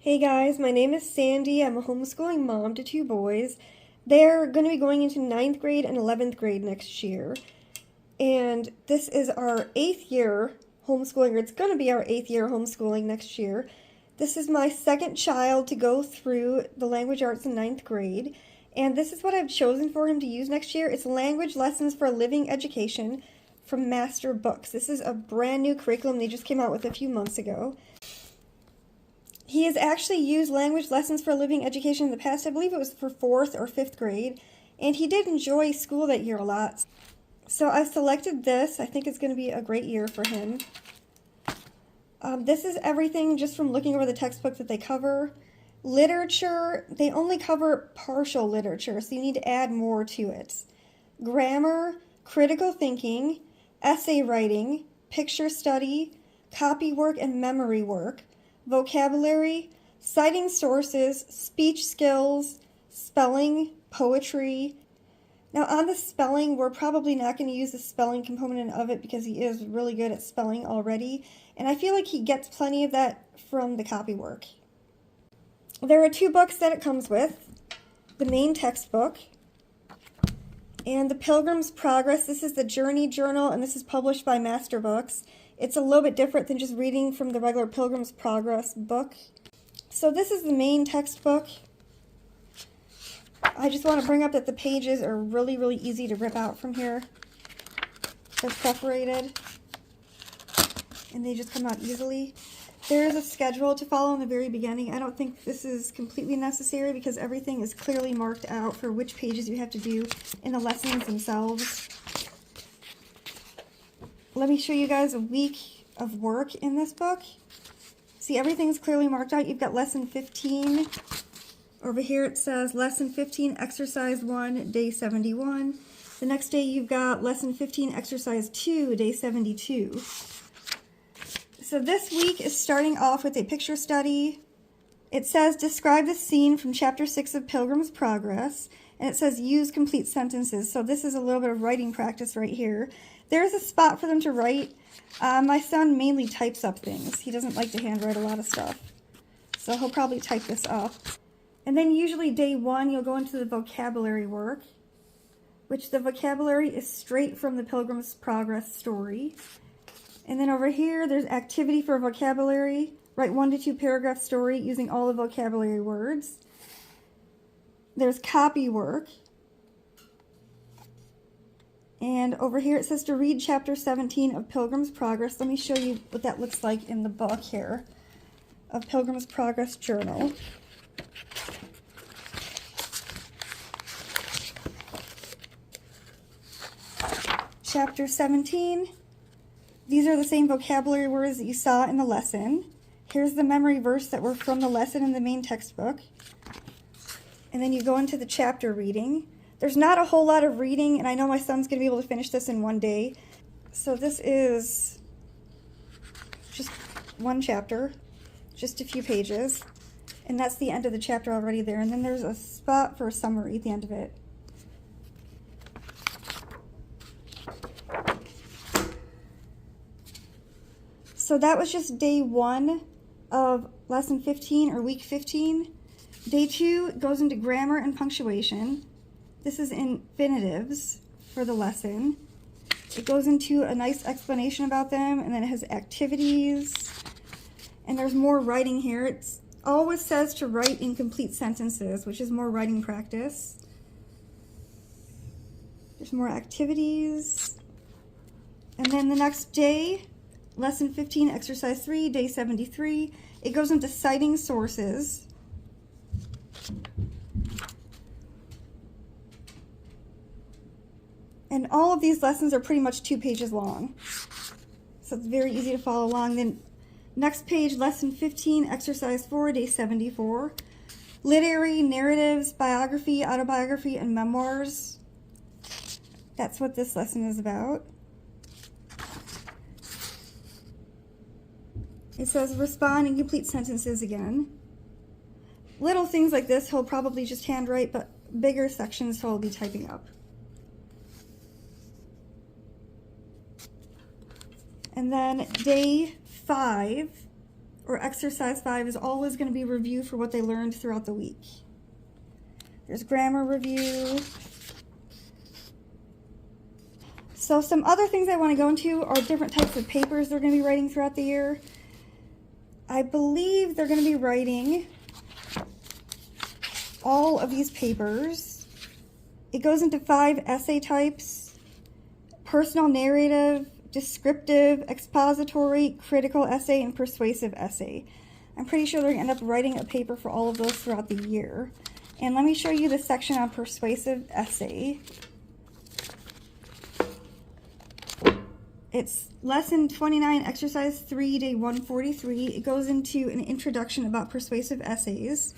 Hey guys, my name is Sandy. I'm a homeschooling mom to two boys. They're going to be going into 9th grade and 11th grade next year. And this is our 8th year homeschooling, or it's going to be our 8th year homeschooling next year. This is my second child to go through the language arts in 9th grade. And this is what I've chosen for him to use next year. It's Language Lessons for a Living Education from Master Books. This is a brand new curriculum they just came out with a few months ago. He has actually used Language Lessons for a Living Education in the past. I believe it was for 4th or 5th grade. And he did enjoy school that year a lot. So I selected this. I think it's going to be a great year for him. This is everything just from looking over the textbook that they cover. Literature, they only cover partial literature, so you need to add more to it. Grammar, critical thinking, essay writing, picture study, copy work and memory work, vocabulary, citing sources, speech skills, spelling, poetry. Now on the spelling, we're probably not going to use the spelling component of it because he is really good at spelling already. And I feel like he gets plenty of that from the copy work. There are 2 books that it comes with. The main textbook and the Pilgrims Progress. This is the Journey Journal, and this is published by Master Books. It's a little bit different than just reading from the regular Pilgrims Progress book. So this is the main textbook. I just want to bring up that the pages are really, really easy to rip out from here. They're separated, and they just come out easily. There is a schedule to follow in the very beginning. I don't think this is completely necessary because everything is clearly marked out for which pages you have to do in the lessons themselves. Let me show you guys a week of work in this book. See, everything's clearly marked out. You've got lesson 15. Over here it says lesson 15, exercise 1, day 71. The next day you've got lesson 15, exercise 2, day 72. So this week is starting off with a picture study. It says describe the scene from chapter 6 of Pilgrims Progress. And it says use complete sentences. So this is a little bit of writing practice right here. There's a spot for them to write. My son mainly types up things. He doesn't like to handwrite a lot of stuff. So he'll probably type this up. And then usually day 1 you'll go into the vocabulary work, which the vocabulary is straight from the Pilgrims Progress story. And then over here there's activity for vocabulary. Write 1 to 2 paragraph story using all the vocabulary words. There's copy work. And over here it says to read chapter 17 of Pilgrim's Progress. Let me show you what that looks like in the book here of Pilgrim's Progress Journal. Chapter 17. These are the same vocabulary words that you saw in the lesson. Here's the memory verse that were from the lesson in the main textbook. And then you go into the chapter reading. There's not a whole lot of reading, and I know my son's going to be able to finish this in one day. So this is just one chapter, just a few pages. And that's the end of the chapter already there. And then there's a spot for a summary at the end of it. So that was just day 1 of lesson 15 or week 15. Day 2 goes into grammar and punctuation. This is infinitives for the lesson. It goes into a nice explanation about them, and then it has activities. And there's more writing here. It always says to write in complete sentences, which is more writing practice. There's more activities. And then the next day, lesson 15, exercise 3, day 73. It goes into citing sources. And all of these lessons are pretty much 2 pages long. So it's very easy to follow along. Then next page, lesson 15, exercise 4, day 74. Literary, narratives, biography, autobiography, and memoirs. That's what this lesson is about. It says respond in complete sentences again. Little things like this he'll probably just handwrite, but bigger sections he'll be typing up. And then day 5 or exercise 5 is always going to be review for what they learned throughout the week. There's grammar review. So some other things I want to go into are different types of papers they're going to be writing throughout the year. I believe they're going to be writing all of these papers. It goes into 5 essay types: personal narrative, descriptive, expository, critical essay, and persuasive essay. I'm pretty sure they're going to end up writing a paper for all of those throughout the year. And let me show you the section on persuasive essay. It's lesson 29, exercise 3, day 143. It goes into an introduction about persuasive essays,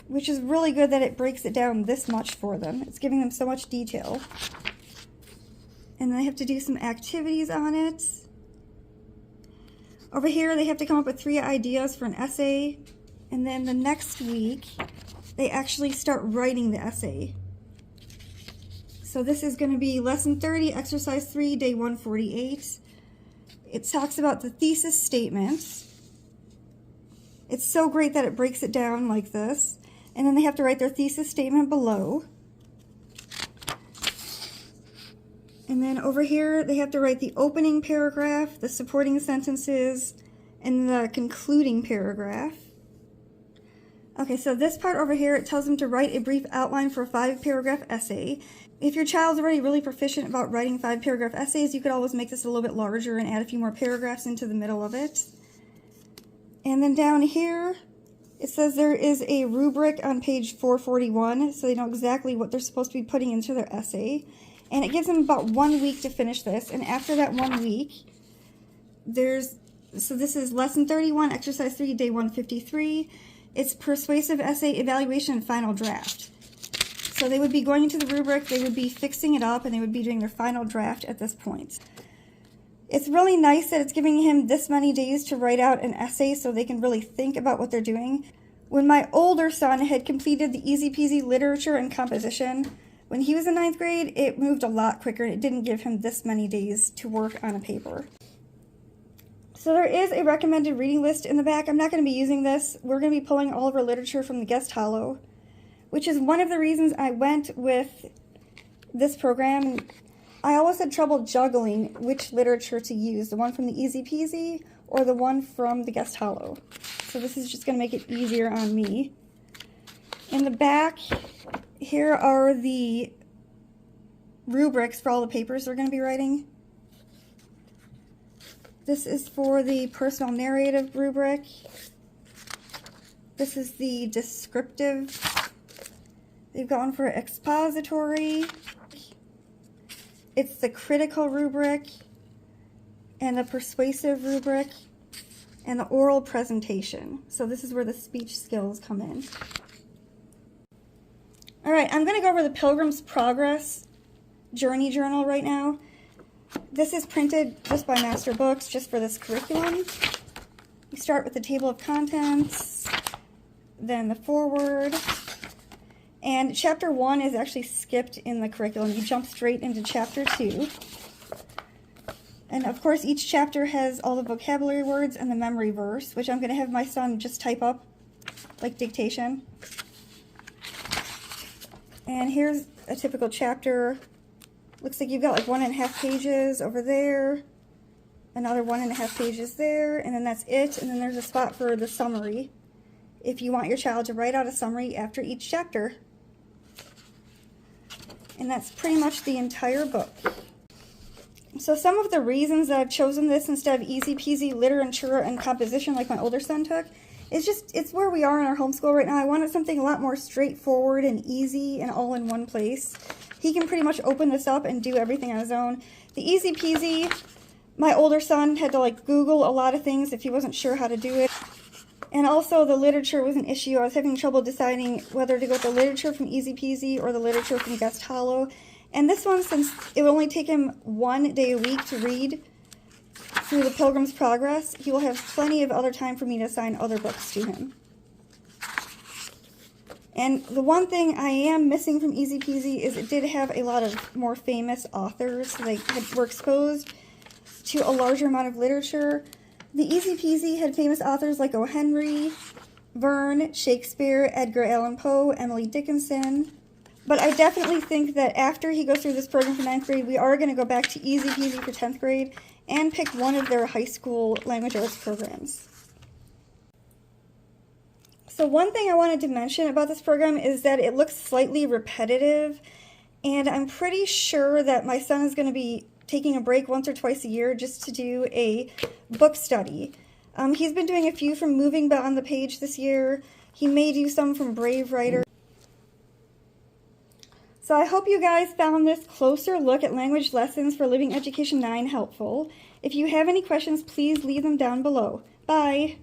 which is really good that it breaks it down this much for them. It's giving them so much detail. And then they have to do some activities on it. Over here, they have to come up with 3 ideas for an essay. And then the next week, they actually start writing the essay. So this is going to be lesson 30, exercise 3, day 148. It talks about the thesis statement. It's so great that it breaks it down like this. And then they have to write their thesis statement below. And then over here, they have to write the opening paragraph, the supporting sentences, and the concluding paragraph. Okay, so this part over here, it tells them to write a brief outline for a 5-paragraph essay. If your child's already really proficient about writing 5-paragraph essays, you could always make this a little bit larger and add a few more paragraphs into the middle of it. And then down here, it says there is a rubric on page 441, so they know exactly what they're supposed to be putting into their essay. And it gives them about 1 week to finish this. And after that 1 week, so this is lesson 31, exercise 3, day 153. It's persuasive essay evaluation and final draft. So they would be going into the rubric, they would be fixing it up, and they would be doing their final draft at this point. It's really nice that it's giving him this many days to write out an essay so they can really think about what they're doing. When my older son had completed the easy peasy literature and composition, when he was in 9th grade, it moved a lot quicker. It didn't give him this many days to work on a paper. So there is a recommended reading list in the back. I'm not going to be using this. We're going to be pulling all of our literature from the guest hollow, which is one of the reasons I went with this program. I always had trouble juggling which literature to use, the one from the Easy Peasy or the one from the guest hollow. So this is just going to make it easier on me. In the back, here are the rubrics for all the papers they're going to be writing. This is for the personal narrative rubric. This is the descriptive. They've got one for expository. It's the critical rubric, and the persuasive rubric, and the oral presentation. So this is where the speech skills come in. All right, I'm going to go over the Pilgrims Progress Journey Journal right now. This is printed just by Master Books, just for this curriculum. You start with the table of contents, then the foreword, and chapter 1 is actually skipped in the curriculum. You jump straight into chapter 2. And of course, each chapter has all the vocabulary words and the memory verse, which I'm going to have my son just type up, like dictation. And here's a typical chapter. Looks like you've got like 1.5 pages over there, another 1.5 pages there, and then that's it. And then there's a spot for the summary, if you want your child to write out a summary after each chapter. And that's pretty much the entire book. So some of the reasons that I've chosen this instead of easy peasy literature and composition like my older son took, it's where we are in our homeschool right now. I wanted something a lot more straightforward and easy and all in one place. He can pretty much open this up and do everything on his own. The easy peasy, my older son had to like Google a lot of things if he wasn't sure how to do it. And also the literature was an issue. I was having trouble deciding whether to go with the literature from Easy Peasy or the literature from Guest Hollow. And this one, since it will only take him 1 day a week to read through the Pilgrims Progress, he will have plenty of other time for me to assign other books to him. And the one thing I am missing from Easy Peasy is it did have a lot of more famous authors. They were exposed to a larger amount of literature. The Easy Peasy had famous authors like O. Henry, Verne, Shakespeare, Edgar Allan Poe, Emily Dickinson. But I definitely think that after he goes through this program for 9th grade, we are going to go back to Easy Peasy for 10th grade and pick one of their high school language arts programs. So one thing I wanted to mention about this program is that it looks slightly repetitive, and I'm pretty sure that my son is going to be taking a break once or twice a year just to do a book study. He's been doing a few from Moving Beyond the Page this year. He may do some from Brave Writer. So I hope you guys found this closer look at language lessons for Living Education 9 helpful. If you have any questions, please leave them down below. Bye!